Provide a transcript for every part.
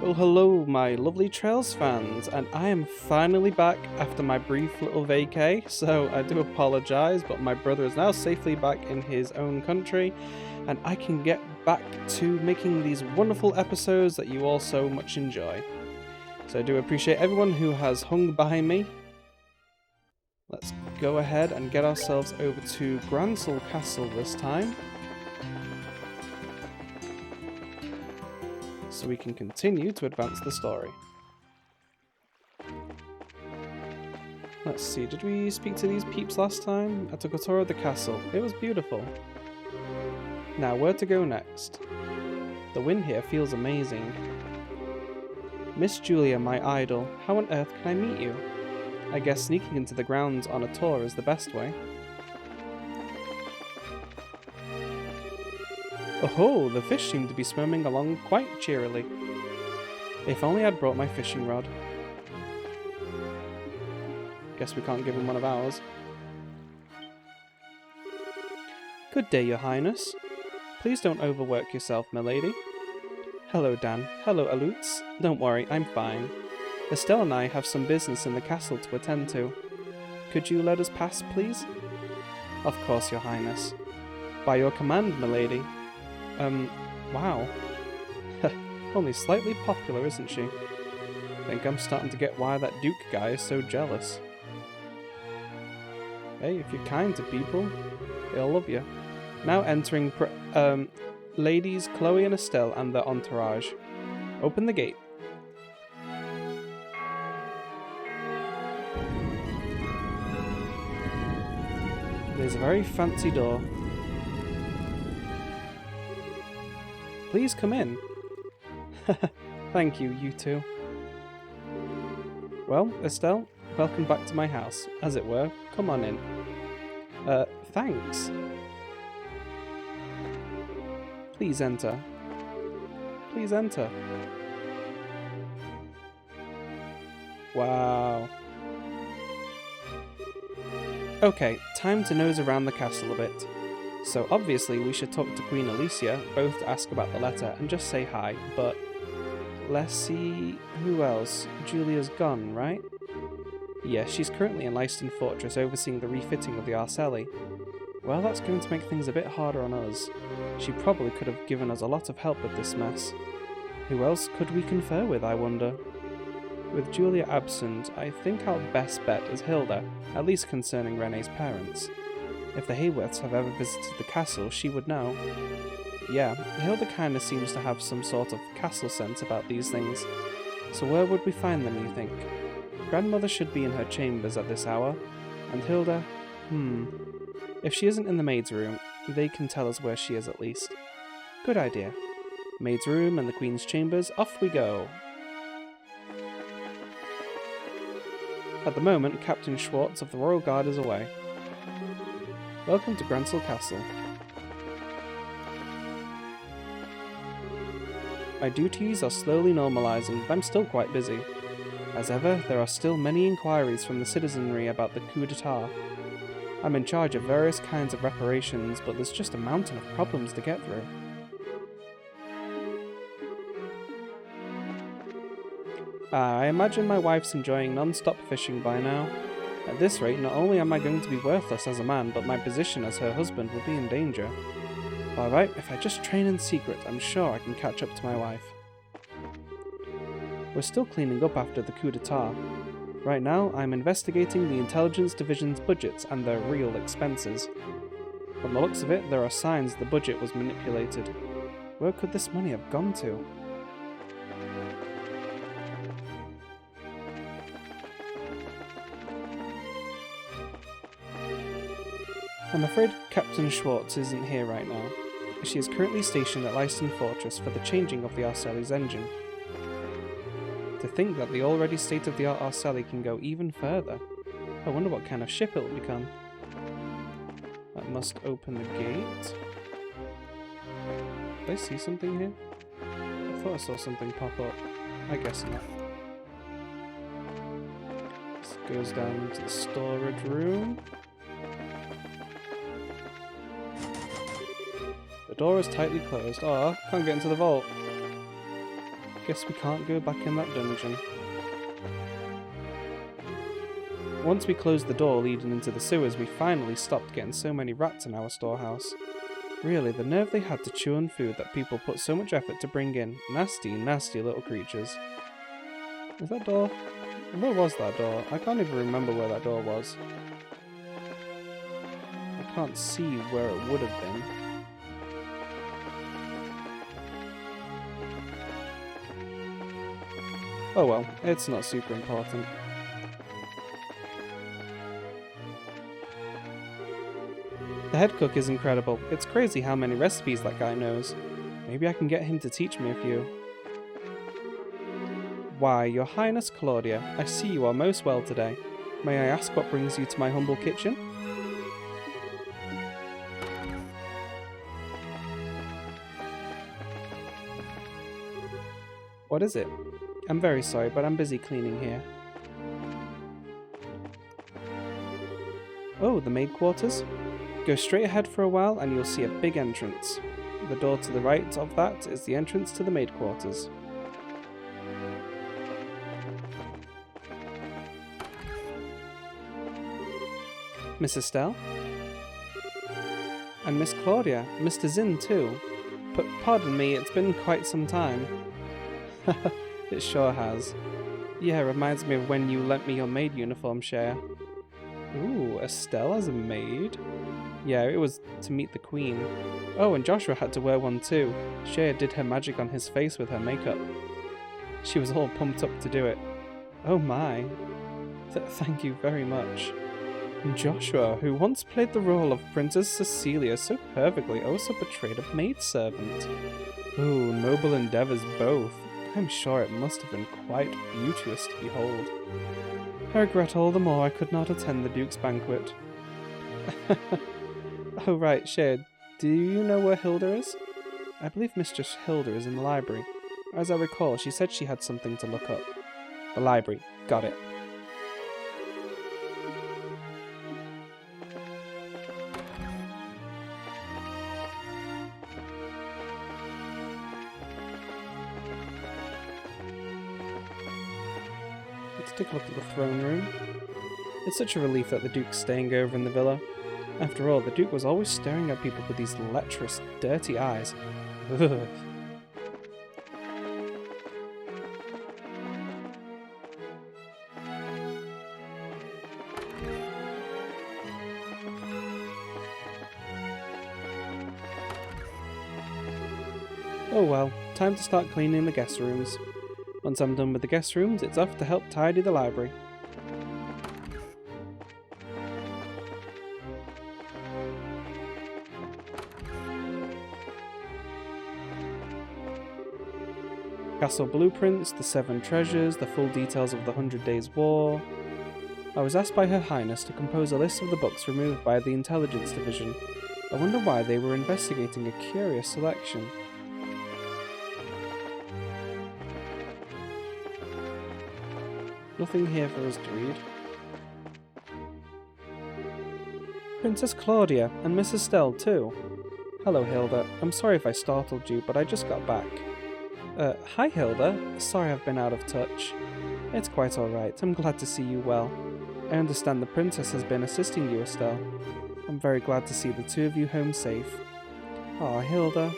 Well, hello, my lovely Trails fans, and I am finally back after my brief little vacay, so I do apologise, but my brother is now safely back in his own country, and I can get back to making these wonderful episodes that you all so much enjoy. So I do appreciate everyone who has hung by me. Let's go ahead and get ourselves over to Gransel Castle this time, so we can continue to advance the story. Let's see, did we speak to these peeps last time? I took a tour of the castle. It was beautiful. Now, where to go next? The wind here feels amazing. Miss Julia, my idol, how on earth can I meet you? I guess sneaking into the grounds on a tour is the best way. Oh, the fish seem to be swimming along quite cheerily. If only I'd brought my fishing rod. Guess we can't give him one of ours. Good day, your highness. Please don't overwork yourself, milady. Hello, Dan. Hello, Alutz. Don't worry, I'm fine. Estelle and I have some business in the castle to attend to. Could you let us pass, please? Of course, your highness. By your command, milady. Wow. Only slightly popular, isn't she? Think I'm starting to get why that Duke guy is so jealous. Hey, if you're kind to people, they'll love you. Now entering ladies Chloe and Estelle and their entourage. Open the gate. There's a very fancy door. Please come in. Thank you, you two. Well, Estelle, welcome back to my house, as it were. Come on in. Thanks. Please enter. Please enter. Wow. Okay, time to nose around the castle a bit. So obviously we should talk to Queen Alicia, both to ask about the letter and just say hi, but let's see, who else? Julia's gone, right? Yes, she's currently in Leiston Fortress overseeing the refitting of the Arcelli. Well, that's going to make things a bit harder on us. She probably could have given us a lot of help with this mess. Who else could we confer with, I wonder? With Julia absent, I think our best bet is Hilda, at least concerning Rene's parents. If the Hayworths have ever visited the castle, she would know. Yeah, Hilda kinda seems to have some sort of castle sense about these things. So where would we find them, you think? Grandmother should be in her chambers at this hour. And Hilda? If she isn't in the maid's room, they can tell us where she is at least. Good idea. Maid's room and the Queen's chambers, off we go! At the moment, Captain Schwartz of the Royal Guard is away. Welcome to Gransel Castle. My duties are slowly normalising, but I'm still quite busy. As ever, there are still many inquiries from the citizenry about the coup d'etat. I'm in charge of various kinds of reparations, but there's just a mountain of problems to get through. I imagine my wife's enjoying non-stop fishing by now. At this rate, not only am I going to be worthless as a man, but my position as her husband will be in danger. Alright, if I just train in secret, I'm sure I can catch up to my wife. We're still cleaning up after the coup d'etat. Right now, I'm investigating the Intelligence Division's budgets and their real expenses. From the looks of it, there are signs the budget was manipulated. Where could this money have gone to? I'm afraid Captain Schwartz isn't here right now. She is currently stationed at Leiston Fortress for the changing of the Arcelli's engine. To think that the already state-of-the-art Arcelli can go even further. I wonder what kind of ship it'll become. That must open the gate. Did I see something here? I thought I saw something pop up. I guess not. This goes down to the storage room. The door is tightly closed. Oh, can't get into the vault. Guess we can't go back in that dungeon. Once we closed the door leading into the sewers, we finally stopped getting so many rats in our storehouse. Really, the nerve they had to chew on food that people put so much effort to bring in. Nasty, nasty little creatures. Is that door? Where was that door? I can't even remember where that door was. I can't see where it would have been. Oh well, it's not super important. The head cook is incredible. It's crazy how many recipes that guy knows. Maybe I can get him to teach me a few. Why, Your Highness Claudia, I see you are most well today. May I ask what brings you to my humble kitchen? What is it? I'm very sorry, but I'm busy cleaning here. Oh, the maid quarters? Go straight ahead for a while and you'll see a big entrance. The door to the right of that is the entrance to the maid quarters. Miss Estelle? And Miss Claudia, Mr. Zinn too. But pardon me, it's been quite some time. It sure has. Yeah, reminds me of when you lent me your maid uniform, Shea. Ooh, Estelle as a maid? Yeah, it was to meet the Queen. Oh, and Joshua had to wear one too. Shea did her magic on his face with her makeup. She was all pumped up to do it. Oh my. Thank you very much. Joshua, who once played the role of Princess Cecilia so perfectly, also betrayed a maidservant. Ooh, noble endeavours both. I'm sure it must have been quite beauteous to behold. I regret all the more I could not attend the Duke's banquet. Oh right, Shea, do you know where Hilda is? I believe Mistress Hilda is in the library. As I recall, she said she had something to look up. The library. Got it. Let's take a look at the throne room. It's such a relief that the Duke's staying over in the villa. After all, the Duke was always staring at people with these lecherous, dirty eyes. Ugh. Oh well, time to start cleaning the guest rooms. Once I'm done with the guest rooms, it's off to help tidy the library. Castle blueprints, the 7 treasures, the full details of the 100 Days' War. I was asked by Her Highness to compose a list of the books removed by the Intelligence Division. I wonder why they were investigating a curious selection. Nothing here for us to read. Princess Claudia, and Miss Estelle too. Hello Hilda, I'm sorry if I startled you, but I just got back. Hi Hilda, sorry I've been out of touch. It's quite alright, I'm glad to see you well. I understand the princess has been assisting you, Estelle. I'm very glad to see the two of you home safe. Aw, Hilda.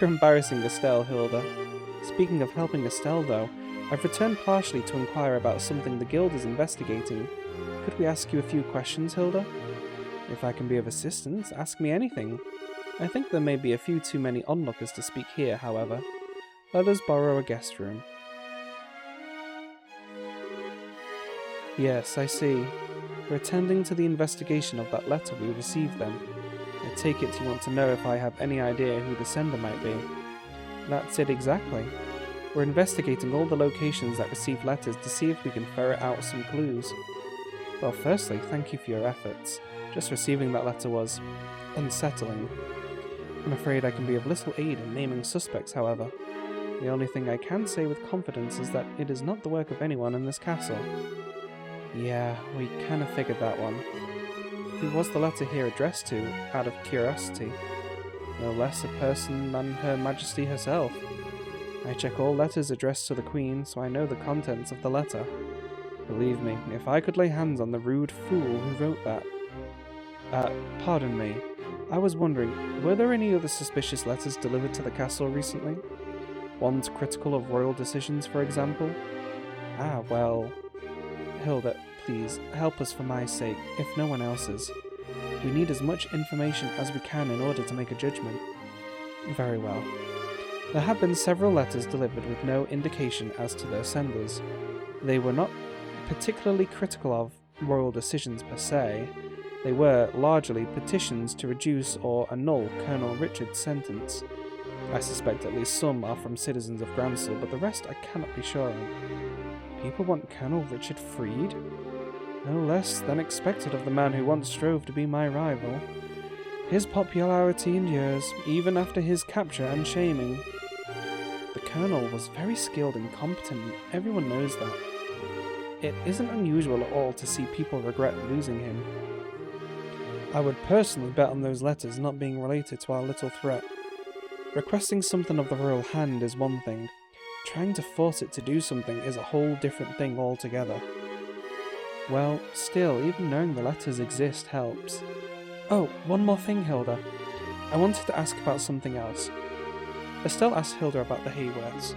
You're embarrassing Estelle, Hilda. Speaking of helping Estelle though, I've returned partially to inquire about something the guild is investigating. Could we ask you a few questions, Hilda? If I can be of assistance, ask me anything. I think there may be a few too many onlookers to speak here, however. Let us borrow a guest room. Yes, I see. We're attending to the investigation of that letter we received then. I take it you want to know if I have any idea who the sender might be. That's it exactly. We're investigating all the locations that receive letters to see if we can ferret out some clues. Well, firstly, thank you for your efforts. Just receiving that letter was unsettling. I'm afraid I can be of little aid in naming suspects, however. The only thing I can say with confidence is that it is not the work of anyone in this castle. Yeah, we kinda figured that one. Who was the letter here addressed to, out of curiosity? No less a person than Her Majesty herself. I check all letters addressed to the Queen, so I know the contents of the letter. Believe me, if I could lay hands on the rude fool who wrote that. Pardon me. I was wondering, were there any other suspicious letters delivered to the castle recently? Ones critical of royal decisions, for example? Ah, well... Hilda, please, help us for my sake, if no one else's. We need as much information as we can in order to make a judgment. Very well. There have been several letters delivered with no indication as to their senders. They were not particularly critical of royal decisions per se. They were, largely, petitions to reduce or annul Colonel Richard's sentence. I suspect at least some are from citizens of Gransel, but the rest I cannot be sure of. People want Colonel Richard freed? No less than expected of the man who once strove to be my rival. His popularity endures, even after his capture and shaming. The Colonel was very skilled and competent, and everyone knows that. It isn't unusual at all to see people regret losing him. I would personally bet on those letters not being related to our little threat. Requesting something of the royal hand is one thing. Trying to force it to do something is a whole different thing altogether. Well, still, even knowing the letters exist helps. Oh, one more thing, Hilda. I wanted to ask about something else. Estelle asked Hilda about the Hayworths.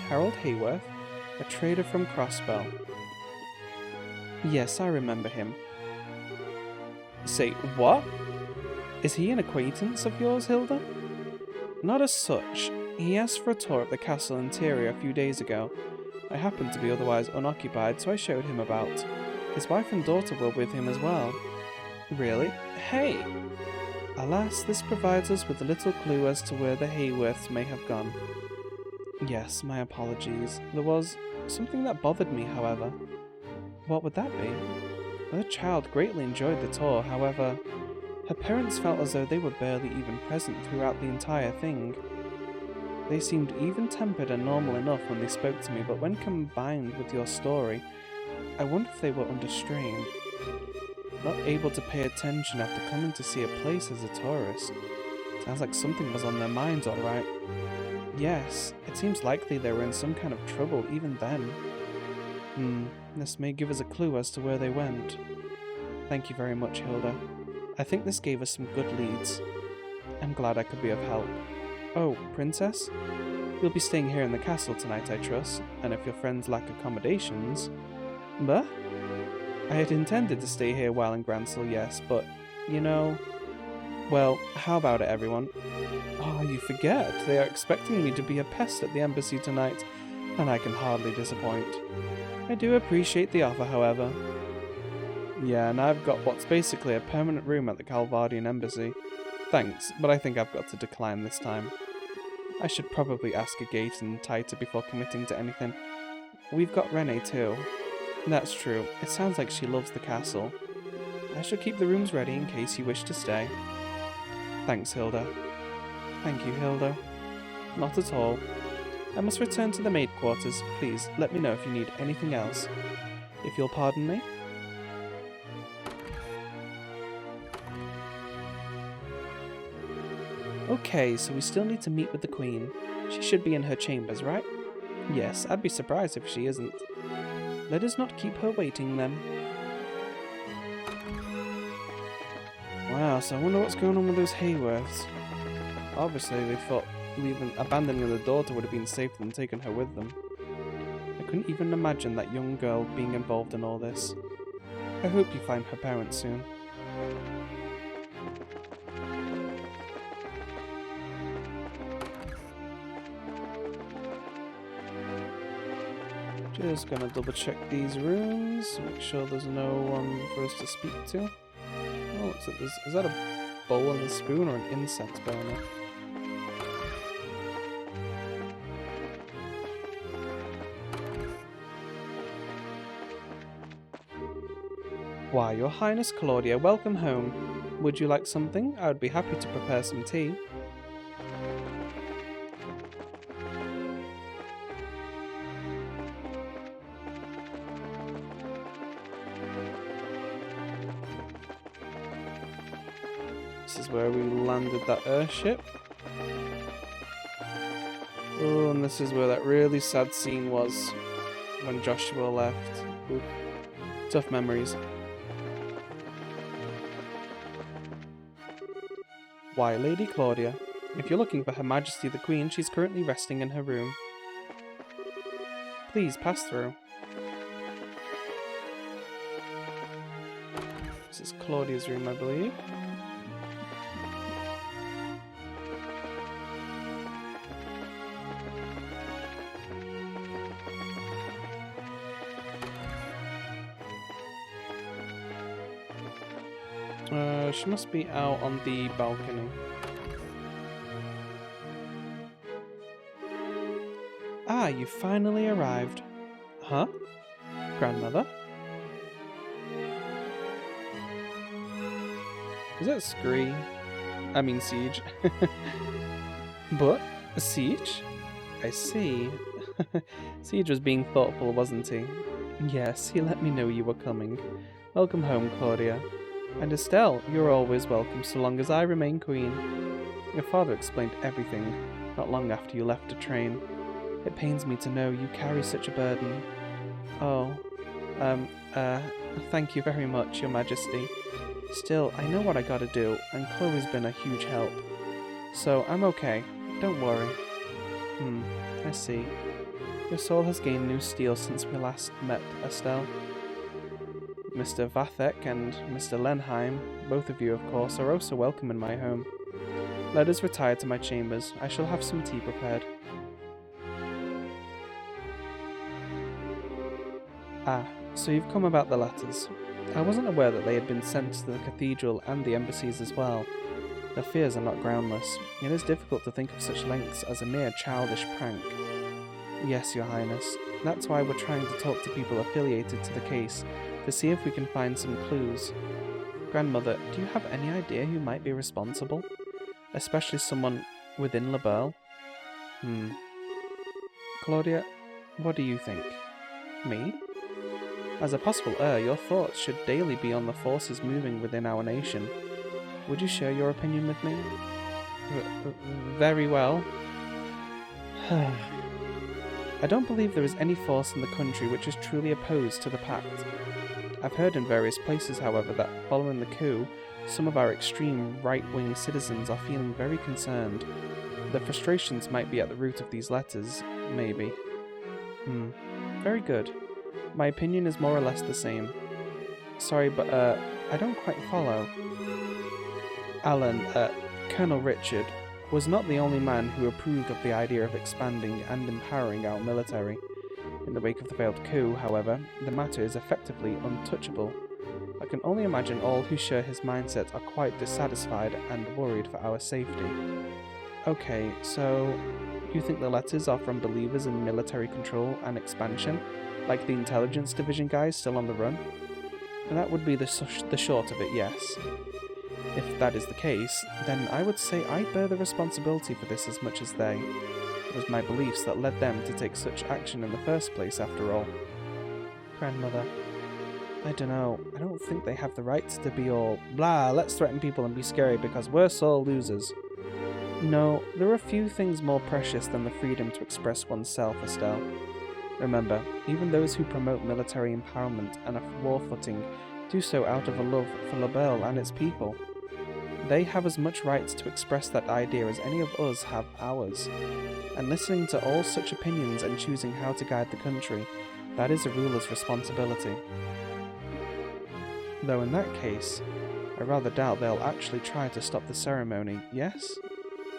Harold Hayworth, a trader from Crossbell. Yes, I remember him. Say, what? Is he an acquaintance of yours, Hilda? Not as such. He asked for a tour of the castle interior a few days ago. I happened to be otherwise unoccupied, so I showed him about. His wife and daughter were with him as well. Really? Hey! Alas, this provides us with a little clue as to where the Hayworths may have gone. Yes, my apologies. There was something that bothered me, however. What would that be? Her child greatly enjoyed the tour, however, her parents felt as though they were barely even present throughout the entire thing. They seemed even-tempered and normal enough when they spoke to me, but when combined with your story, I wonder if they were under strain. Not able to pay attention after coming to see a place as a tourist. Sounds like something was on their minds, alright. Yes, it seems likely they were in some kind of trouble even then. This may give us a clue as to where they went. Thank you very much, Hilda. I think this gave us some good leads. I'm glad I could be of help. Oh, Princess? You'll be staying here in the castle tonight, I trust, and if your friends lack accommodations... Bah? I had intended to stay here while in Gransel, yes, but, you know... Well, how about it, everyone? Oh, you forget. They are expecting me to be a pest at the embassy tonight, and I can hardly disappoint. I do appreciate the offer, however. Yeah, and I've got what's basically a permanent room at the Calvardian embassy. Thanks, but I think I've got to decline this time. I should probably ask a gate and Taita before committing to anything. We've got Renee too. That's true, it sounds like she loves the castle. I shall keep the rooms ready in case you wish to stay. Thanks, Hilda. Thank you, Hilda. Not at all. I must return to the maid quarters. Please, let me know if you need anything else. If you'll pardon me. Okay, so we still need to meet with the Queen. She should be in her chambers, right? Yes, I'd be surprised if she isn't. Let us not keep her waiting, then. Wow, so I wonder what's going on with those Hayworths. Obviously, they thought abandoning the daughter would have been safer than taking her with them. I couldn't even imagine that young girl being involved in all this. I hope you find her parents soon. Just gonna double check these rooms, make sure there's no one for us to speak to. Oh, looks like is that a bowl and a spoon or an incense burner? Why, Your Highness Claudia, welcome home. Would you like something? I would be happy to prepare some tea. This is where we landed that airship. Oh, and this is where that really sad scene was when Joshua left. Ooh, tough memories. Why, Lady Claudia, if you're looking for Her Majesty the Queen, she's currently resting in her room. Please pass through. This is Claudia's room, I believe. She must be out on the balcony. Ah, you finally arrived. Huh? Grandmother? Is that Scree? I mean Siege. But? Siege? I see. Siege was being thoughtful, wasn't he? Yes, he let me know you were coming. Welcome home, Claudia. And Estelle, you're always welcome so long as I remain queen. Your father explained everything not long after you left to train. It pains me to know you carry such a burden. Oh, thank you very much, Your Majesty. Still, I know what I gotta do, and Chloe's been a huge help. So, I'm okay. Don't worry. I see. Your soul has gained new steel since we last met, Estelle. Mr. Vathek and Mr. Lenheim, both of you, of course, are also welcome in my home. Let us retire to my chambers. I shall have some tea prepared. Ah, so you've come about the letters. I wasn't aware that they had been sent to the cathedral and the embassies as well. The fears are not groundless. It is difficult to think of such lengths as a mere childish prank. Yes, Your Highness. That's why we're trying to talk to people affiliated to the case, to see if we can find some clues. Grandmother, do you have any idea who might be responsible? Especially someone within Laberle? Claudia, what do you think? Me? As a possible heir, your thoughts should daily be on the forces moving within our nation. Would you share your opinion with me? Very well. I don't believe there is any force in the country which is truly opposed to the pact. I've heard in various places, however, that following the coup, some of our extreme right-wing citizens are feeling very concerned. The frustrations might be at the root of these letters, maybe. Very good. My opinion is more or less the same. Sorry, but, I don't quite follow. Alan, Colonel Richard, was not the only man who approved of the idea of expanding and empowering our military. In the wake of the failed coup, however, the matter is effectively untouchable. I can only imagine all who share his mindset are quite dissatisfied and worried for our safety. Okay, so you think the letters are from believers in military control and expansion, like the intelligence division guys still on the run? And that would be the short of it, yes. If that is the case, then I would say I bear the responsibility for this as much as they. It was my beliefs that led them to take such action in the first place, after all. Grandmother, I don't know. I don't think they have the right to be all, blah, let's threaten people and be scary because we're sore losers. No, there are few things more precious than the freedom to express oneself, Estelle. Remember, even those who promote military empowerment and a war footing do so out of a love for Laberle and its people. They have as much right to express that idea as any of us have ours. And listening to all such opinions and choosing how to guide the country, that is a ruler's responsibility. Though in that case, I rather doubt they'll actually try to stop the ceremony, yes?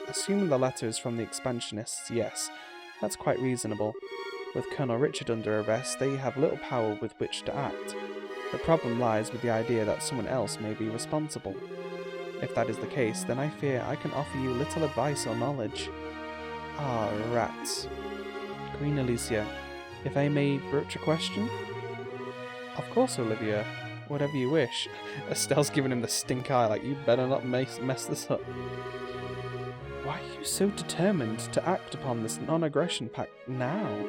Assuming the letter is from the expansionists, yes, that's quite reasonable. With Colonel Richard under arrest, they have little power with which to act. The problem lies with the idea that someone else may be responsible. If that is the case, then I fear I can offer you little advice or knowledge. Ah, rats. Queen Alicia, if I may broach a question? Of course, Olivia. Whatever you wish. Estelle's giving him the stink eye, like, you better not mess this up. Why are you so determined to act upon this non-aggression pact now?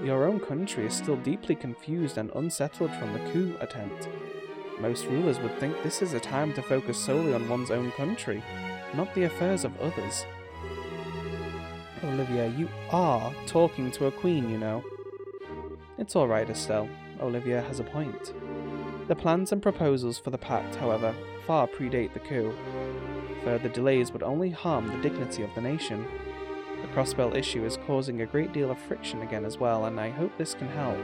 Your own country is still deeply confused and unsettled from the coup attempt. Most rulers would think this is a time to focus solely on one's own country, not the affairs of others. Olivia, you are talking to a queen, you know. It's alright, Estelle. Olivia has a point. The plans and proposals for the pact, however, far predate the coup. Further delays would only harm the dignity of the nation. The crossbell issue is causing a great deal of friction again as well, and I hope this can help.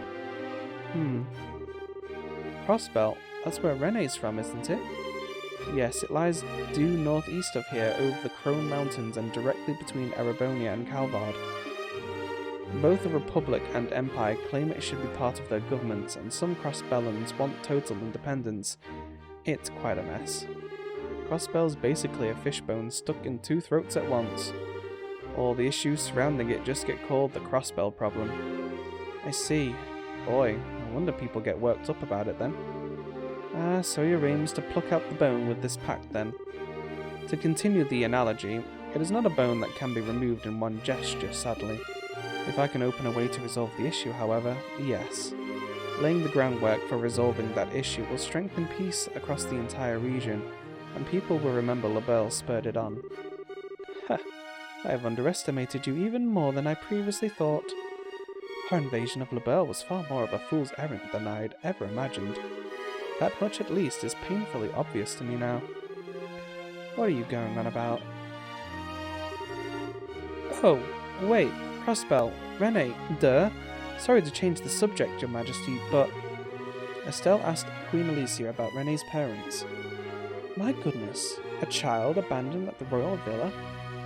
Crossbell? That's where Rene's from, isn't it? Yes, it lies due northeast of here over the Crone Mountains and directly between Erebonia and Calvard. Both the Republic and Empire claim it should be part of their governments, and some Crossbellans want total independence. It's quite a mess. Crossbell's basically a fishbone stuck in two throats at once. All the issues surrounding it just get called the Crossbell problem. I see. Boy, no wonder people get worked up about it then. So your aim is to pluck out the bone with this pact then. To continue the analogy, it is not a bone that can be removed in one gesture, sadly. If I can open a way to resolve the issue, however, yes. Laying the groundwork for resolving that issue will strengthen peace across the entire region, and people will remember LaBelle spurred it on. Ha! I have underestimated you even more than I previously thought. Her invasion of LaBelle was far more of a fool's errand than I had ever imagined. That much at least is painfully obvious to me now. What are you going on about? Oh, wait, Crossbell, Rene, duh. Sorry to change the subject, Your Majesty, but... Estelle asked Queen Alicia about Rene's parents. My goodness, a child abandoned at the royal villa?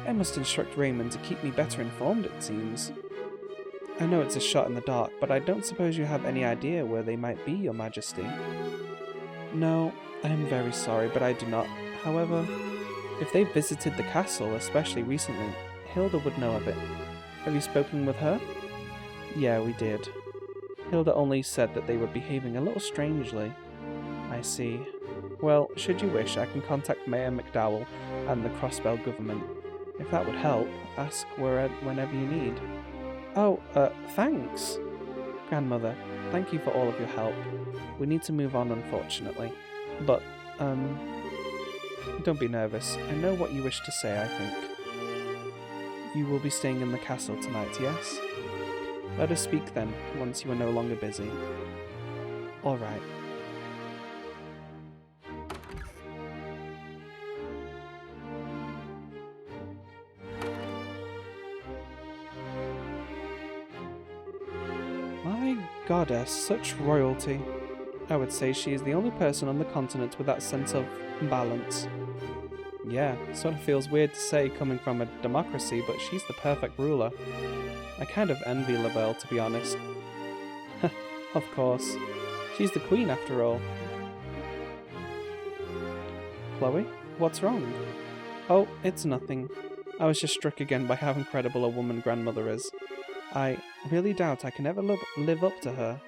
I must instruct Raymond to keep me better informed, it seems. I know it's a shot in the dark, but I don't suppose you have any idea where they might be, Your Majesty. No, I am very sorry, but I do not. However, if they visited the castle, especially recently, Hilda would know of it. Have you spoken with her? Yeah, we did. Hilda only said that they were behaving a little strangely. I see. Well, should you wish, I can contact Mayor McDowell and the Crossbell government. If that would help, ask whenever you need. Oh, thanks! Grandmother, thank you for all of your help. We need to move on, unfortunately. But, don't be nervous. I know what you wish to say, I think. You will be staying in the castle tonight, yes? Let us speak then, once you are no longer busy. All right. My goddess, such royalty. I would say she is the only person on the continent with that sense of balance. Yeah, sort of feels weird to say coming from a democracy, but she's the perfect ruler. I kind of envy LaBelle, to be honest. Of course. She's the queen, after all. Chloe, what's wrong? Oh, it's nothing. I was just struck again by how incredible a woman grandmother is. I really doubt I can ever live up to her.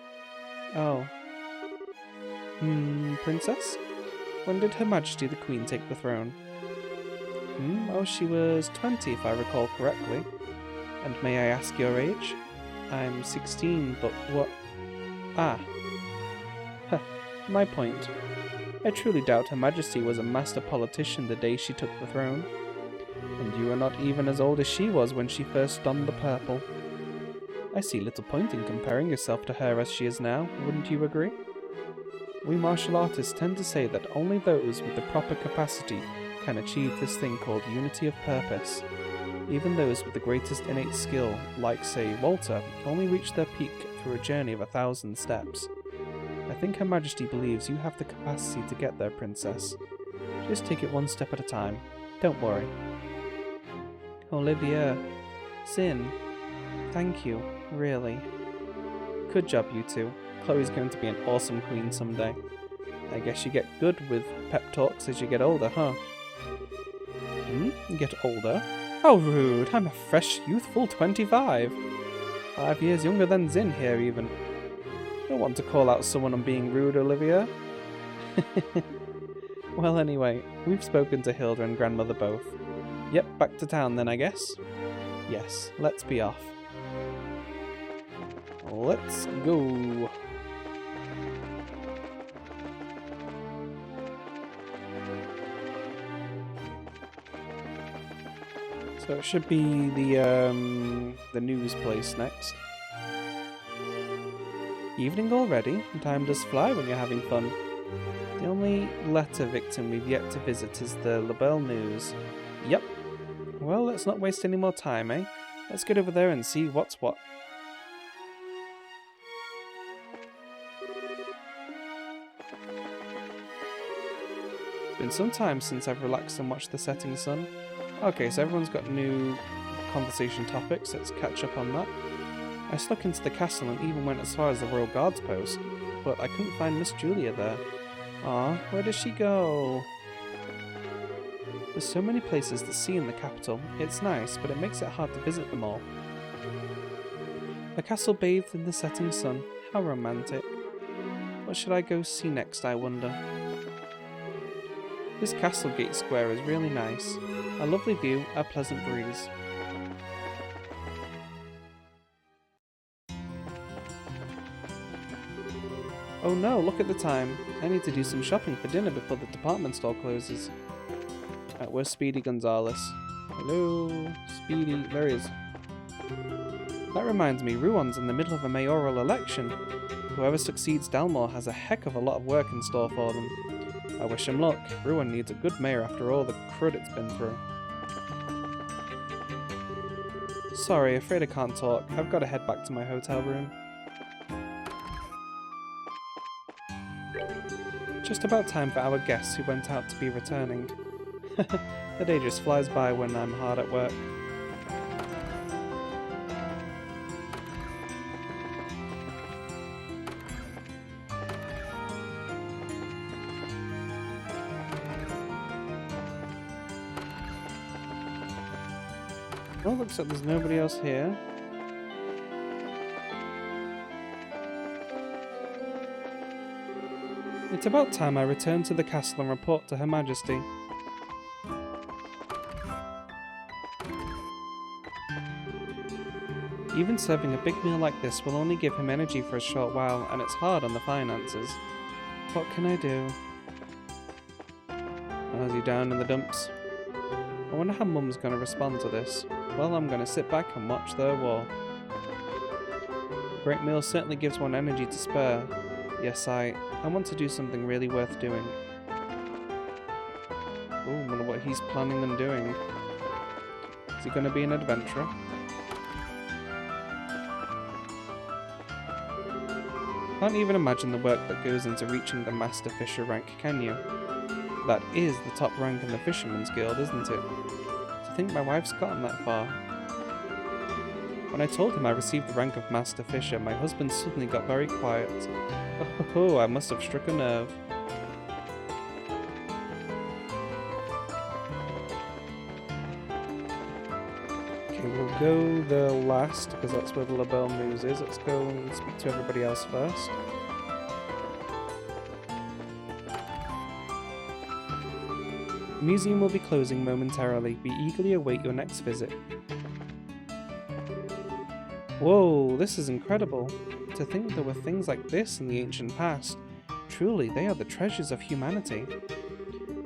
Oh. Princess? When did Her Majesty the Queen take the throne? Oh, she was 20 if I recall correctly. And may I ask your age? I'm 16, but what... Ah. Huh, my point. I truly doubt Her Majesty was a master politician the day she took the throne. And you are not even as old as she was when she first donned the purple. I see little point in comparing yourself to her as she is now, wouldn't you agree? We martial artists tend to say that only those with the proper capacity can achieve this thing called unity of purpose. Even those with the greatest innate skill, like, say, Walter, only reach their peak through a journey of 1,000 steps. I think Her Majesty believes you have the capacity to get there, Princess. Just take it one step at a time. Don't worry. Olivia. Sin. Thank you, really. Good job, you two. Chloe's going to be an awesome queen someday. I guess you get good with pep talks as you get older, huh? Get older? How rude! I'm a fresh, youthful 25. 5 years younger than Zin here, even. Don't want to call out someone on being rude, Olivia. Well, anyway, we've spoken to Hilda and Grandmother both. Yep, back to town then, I guess. Yes, let's be off. Let's go. So it should be the news place next. Evening already? Time does fly when you're having fun. The only letter victim we've yet to visit is the Labelle News. Yep. Well, let's not waste any more time, eh? Let's get over there and see what's what. It's been some time since I've relaxed and watched the setting sun. Okay, so everyone's got new conversation topics. Let's catch up on that. I snuck into the castle and even went as far as the Royal Guard's post, but I couldn't find Miss Julia there. Ah, where does she go? There's so many places to see in the capital. It's nice, but it makes it hard to visit them all. A castle bathed in the setting sun. How romantic. What should I go see next, I wonder? This Castlegate Square is really nice. A lovely view, a pleasant breeze. Oh no, look at the time. I need to do some shopping for dinner before the department store closes. Where's Speedy Gonzales? Hello? Speedy, there he is. That reminds me, Ruon's in the middle of a mayoral election. Whoever succeeds Dalmor has a heck of a lot of work in store for them. I wish him luck. Ruon needs a good mayor after all the crud it's been through. Sorry, afraid I can't talk. I've got to head back to my hotel room. Just about time for our guests who went out to be returning. The day just flies by when I'm hard at work. Well, looks like there's nobody else here. It's about time I return to the castle and report to Her Majesty. Even serving a big meal like this will only give him energy for a short while, and it's hard on the finances. What can I do? Oh, is he down in the dumps? I wonder how Mum's going to respond to this. Well, I'm going to sit back and watch their war. A great meal certainly gives one energy to spare. Yes, I want to do something really worth doing. Oh, I wonder what he's planning on doing. Is he going to be an adventurer? Can't even imagine the work that goes into reaching the Master Fisher rank, can you? That is the top rank in the Fisherman's Guild, isn't it? To think my wife's gotten that far. When I told him I received the rank of Master Fisher, my husband suddenly got very quiet. Oh, I must have struck a nerve. Okay, we'll go the last, because that's where the Labelle News is. Let's go and speak to everybody else first. The museum will be closing momentarily. We eagerly await your next visit. Whoa, this is incredible. To think there were things like this in the ancient past. Truly, they are the treasures of humanity.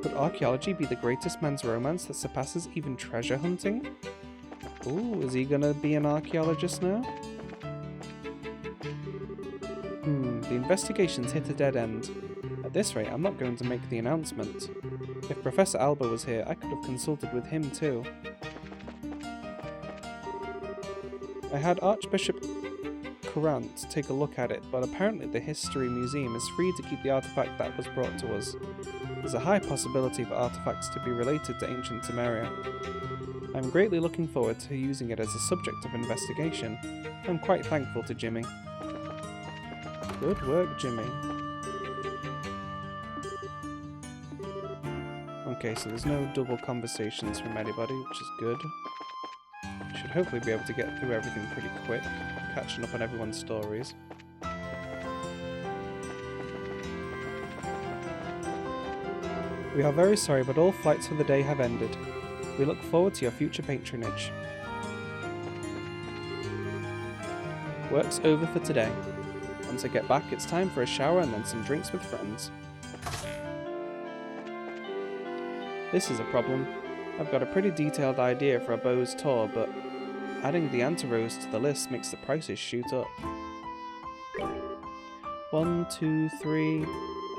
Could archaeology be the greatest man's romance that surpasses even treasure hunting? Ooh, is he gonna be an archaeologist now? The investigation's hit a dead end. At this rate, I'm not going to make the announcement. If Professor Alba was here, I could have consulted with him too. I had Archbishop Courant take a look at it, but apparently the History Museum is free to keep the artifact that was brought to us. There's a high possibility for artifacts to be related to ancient Temeria. I'm greatly looking forward to using it as a subject of investigation. I'm quite thankful to Jimmy. Good work, Jimmy. Okay, so there's no double conversations from anybody, which is good. Should hopefully be able to get through everything pretty quick, catching up on everyone's stories. We are very sorry, but all flights for the day have ended. We look forward to your future patronage. Work's over for today. Once I get back, it's time for a shower and then some drinks with friends. This is a problem. I've got a pretty detailed idea for a beau's tour, but adding the anti-rose to the list makes the prices shoot up. 1, 2, 3...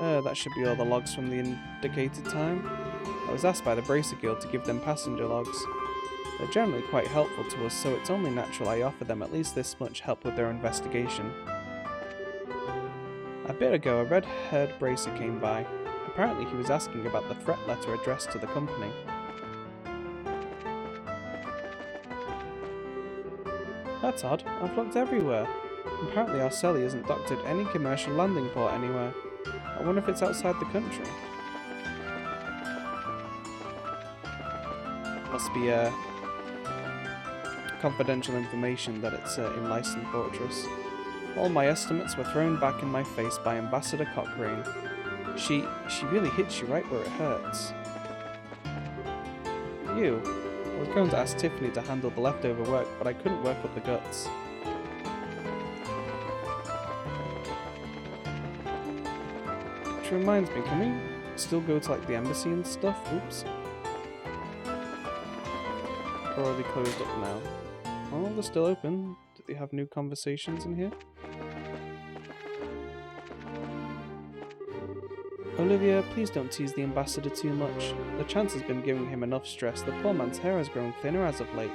that should be all the logs from the indicated time. I was asked by the Bracer Guild to give them passenger logs. They're generally quite helpful to us, so it's only natural I offer them at least this much help with their investigation. A bit ago, a red-haired bracer came by. Apparently he was asking about the threat letter addressed to the company. That's odd. I've looked everywhere. Apparently our celly isn't docked at any commercial landing port anywhere. I wonder if it's outside the country. Must be confidential information that it's in Lyson Fortress. All my estimates were thrown back in my face by Ambassador Cochrane. She really hits you right where it hurts. You. I was going to ask Tiffany to handle the leftover work, but I couldn't work up the guts. Which reminds me, can we still go to like the embassy and stuff? Oops. Or are they closed up now? Oh, they're still open. Do they have new conversations in here? Olivia, please don't tease the ambassador too much. The chance has been giving him enough stress. The poor man's hair has grown thinner as of late.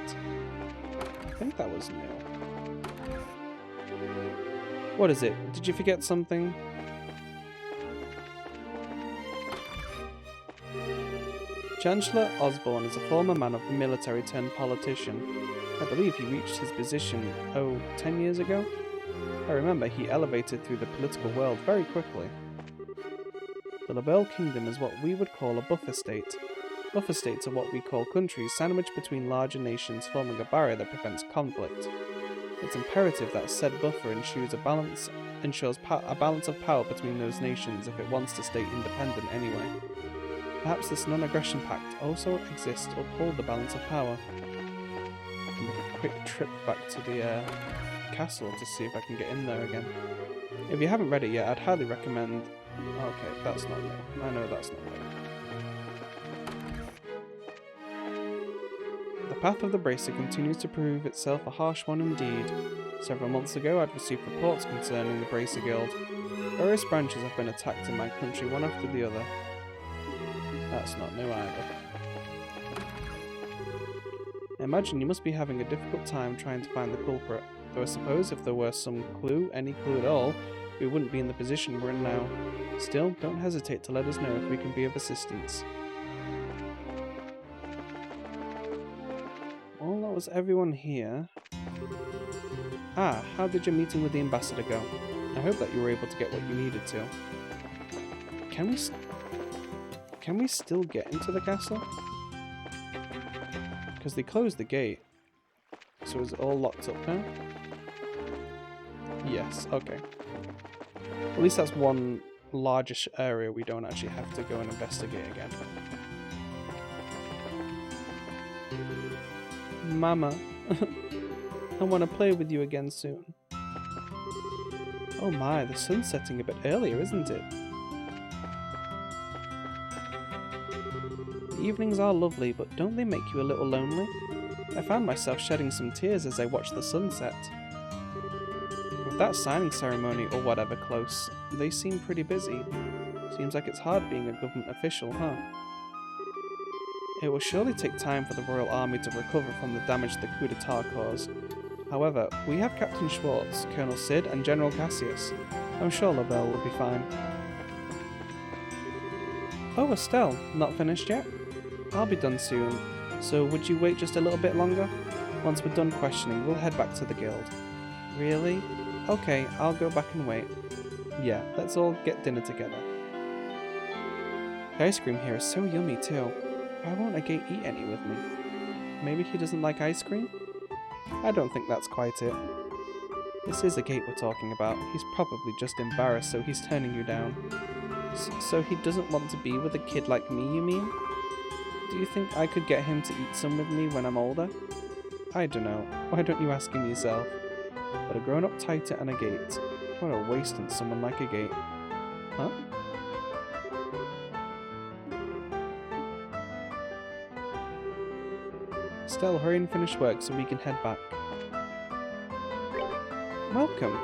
I think that was new. What is it? Did you forget something? Chancellor Osborne is a former man of the military turned politician. I believe he reached his position, 10 years ago? I remember he elevated through the political world very quickly. The Labelle Kingdom is what we would call a buffer state. Buffer states are what we call countries sandwiched between larger nations, forming a barrier that prevents conflict. It's imperative that said buffer ensures a balance of power between those nations if it wants to stay independent anyway. Perhaps this non-aggression pact also exists to uphold the balance of power. I can make a quick trip back to the castle to see if I can get in there again. If you haven't read it yet, I'd highly recommend... Okay, that's not new. I know that's not new. The path of the Bracer continues to prove itself a harsh one indeed. Several months ago, I'd received reports concerning the Bracer Guild. Various branches have been attacked in my country, one after the other. That's not new either. I imagine you must be having a difficult time trying to find the culprit, though I suppose if there were some clue, any clue at all, we wouldn't be in the position we're in now. Still, don't hesitate to let us know if we can be of assistance. Well, that was everyone here. Ah, how did your meeting with the ambassador go? I hope that you were able to get what you needed to. Can we still get into the castle? Because they closed the gate. So is it all locked up now? Yes, okay. At least that's one largish area we don't actually have to go and investigate again. Mama, I want to play with you again soon. Oh my, the sun's setting a bit earlier, isn't it? The evenings are lovely, but don't they make you a little lonely? I found myself shedding some tears as I watched the sunset. With that signing ceremony or whatever close, they seem pretty busy. Seems like it's hard being a government official, huh? It will surely take time for the Royal Army to recover from the damage the coup d'etat caused. However, we have Captain Schwartz, Colonel Sid, and General Cassius. I'm sure Labelle will be fine. Oh, Estelle, not finished yet? I'll be done soon, so would you wait just a little bit longer? Once we're done questioning, we'll head back to the guild. Really? Okay, I'll go back and wait. Yeah, let's all get dinner together. The ice cream here is so yummy too. Why won't a gate eat any with me? Maybe he doesn't like ice cream? I don't think that's quite it. This is a gate we're talking about. He's probably just embarrassed, so he's turning you down. So he doesn't want to be with a kid like me, you mean? Do you think I could get him to eat some with me when I'm older? I don't know. Why don't you ask him yourself? But a grown-up tighter and a gate. What a waste on someone like a gate. Huh? Still, hurry and finish work so we can head back. Welcome.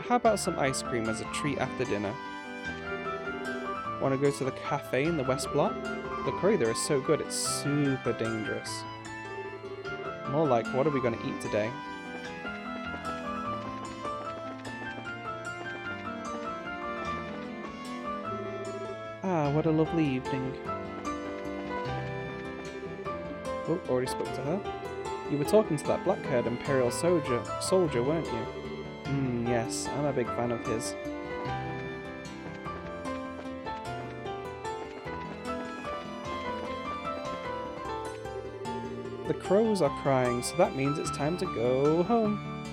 How about some ice cream as a treat after dinner? Want to go to the cafe in the West Block? The curry there is so good, it's super dangerous. More like, what are we going to eat today? Ah, what a lovely evening. Oh, already spoke to her. You were talking to that black-haired Imperial soldier, weren't you? Yes, I'm a big fan of his. The crows are crying, so that means it's time to go home.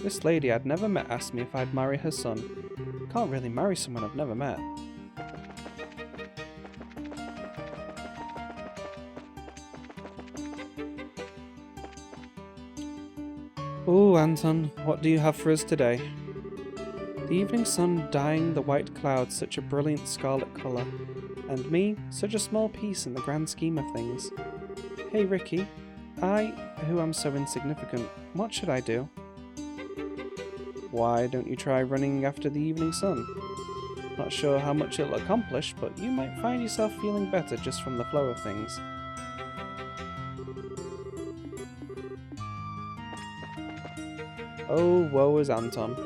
This lady I'd never met asked me if I'd marry her son. Can't really marry someone I've never met. Oh, Anton, what do you have for us today? The evening sun dyeing the white clouds such a brilliant scarlet colour, and me, such a small piece in the grand scheme of things. Hey Ricky, who am so insignificant, what should I do? Why don't you try running after the evening sun? Not sure how much it'll accomplish, but you might find yourself feeling better just from the flow of things. Oh, woe is Anton.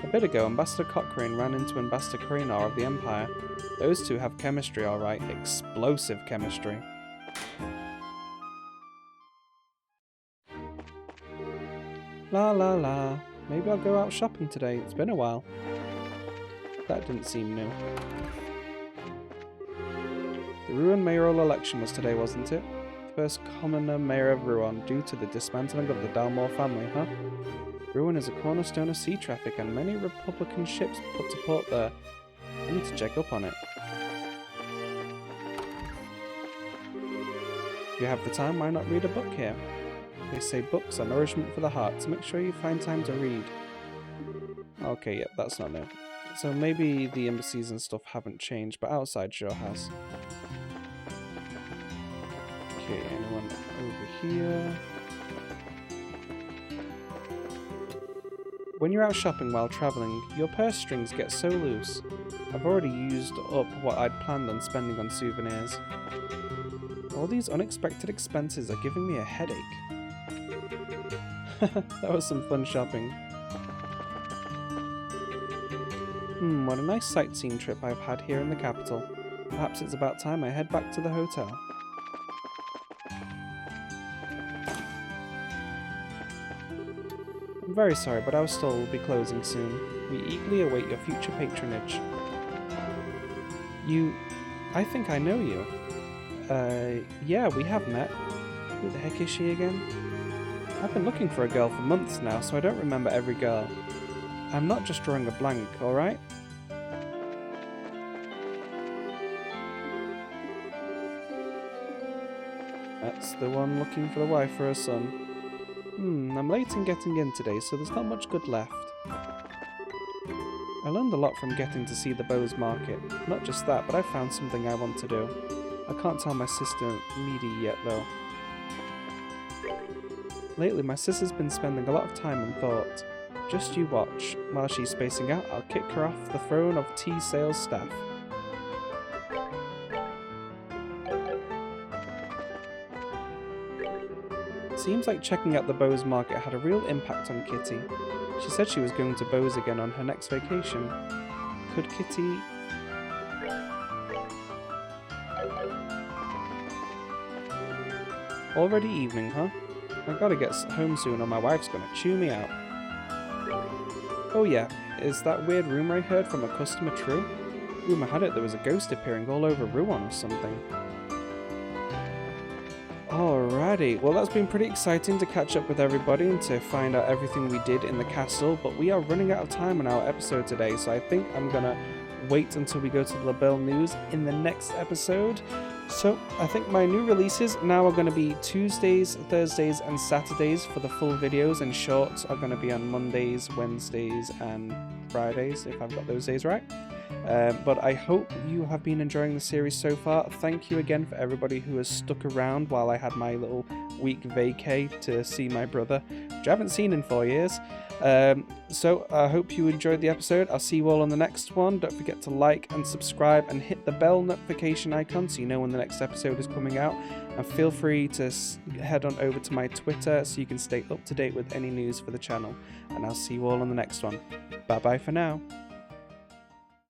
A bit ago, Ambassador Cochrane ran into Ambassador Cranar of the Empire. Those two have chemistry, alright. Explosive chemistry. La la la. Maybe I'll go out shopping today. It's been a while. That didn't seem new. The Ruan mayoral election was today, wasn't it? First commoner mayor of Ruan due to the dismantling of the Dalmor family, huh? Ruan is a cornerstone of sea traffic and many Republican ships put to port there. I need to check up on it. If you have the time, why not read a book here? They say books are nourishment for the heart, so make sure you find time to read. Okay, yep, that's not new. So maybe the embassies and stuff haven't changed, but outside sure has. Okay, anyone over here? When you're out shopping while travelling, your purse strings get so loose. I've already used up what I'd planned on spending on souvenirs. All these unexpected expenses are giving me a headache. That was some fun shopping. What a nice sightseeing trip I've had here in the capital. Perhaps it's about time I head back to the hotel. I'm very sorry, but our store will be closing soon. We eagerly await your future patronage. I think I know you. Yeah, we have met. Who the heck is she again? I've been looking for a girl for months now, so I don't remember every girl. I'm not just drawing a blank, alright? That's the one looking for the wife for her son. I'm late in getting in today, so there's not much good left. I learned a lot from getting to see the Bose Market. Not just that, but I found something I want to do. I can't tell my sister Meady yet, though. Lately, my sister's been spending a lot of time in thought. Just you watch. While she's spacing out, I'll kick her off the throne of tea sales staff. Seems like checking out the Bose Market had a real impact on Kitty. She said she was going to Bose again on her next vacation. Could Kitty... Already evening, huh? I gotta get home soon or my wife's gonna chew me out. Oh yeah, is that weird rumour I heard from a customer true? Rumour had it there was a ghost appearing all over Ruan or something. Alrighty, well that's been pretty exciting to catch up with everybody and to find out everything we did in the castle, but we are running out of time on our episode today, so I think I'm gonna wait until we go to the Labelle News in the next episode. So I think my new releases now are going to be Tuesdays, Thursdays and Saturdays for the full videos, and shorts are going to be on Mondays, Wednesdays and Fridays, if I've got those days right. But I hope you have been enjoying the series so far. Thank you again for everybody who has stuck around while I had my little week vacay to see my brother, which I haven't seen in 4 years. So I hope you enjoyed the episode. I'll see you all on the next one. Don't forget to like and subscribe and hit the bell notification icon so you know when the next episode is coming out. And feel free to head on over to my Twitter so you can stay up to date with any news for the channel. And I'll see you all on the next one. Bye bye for now.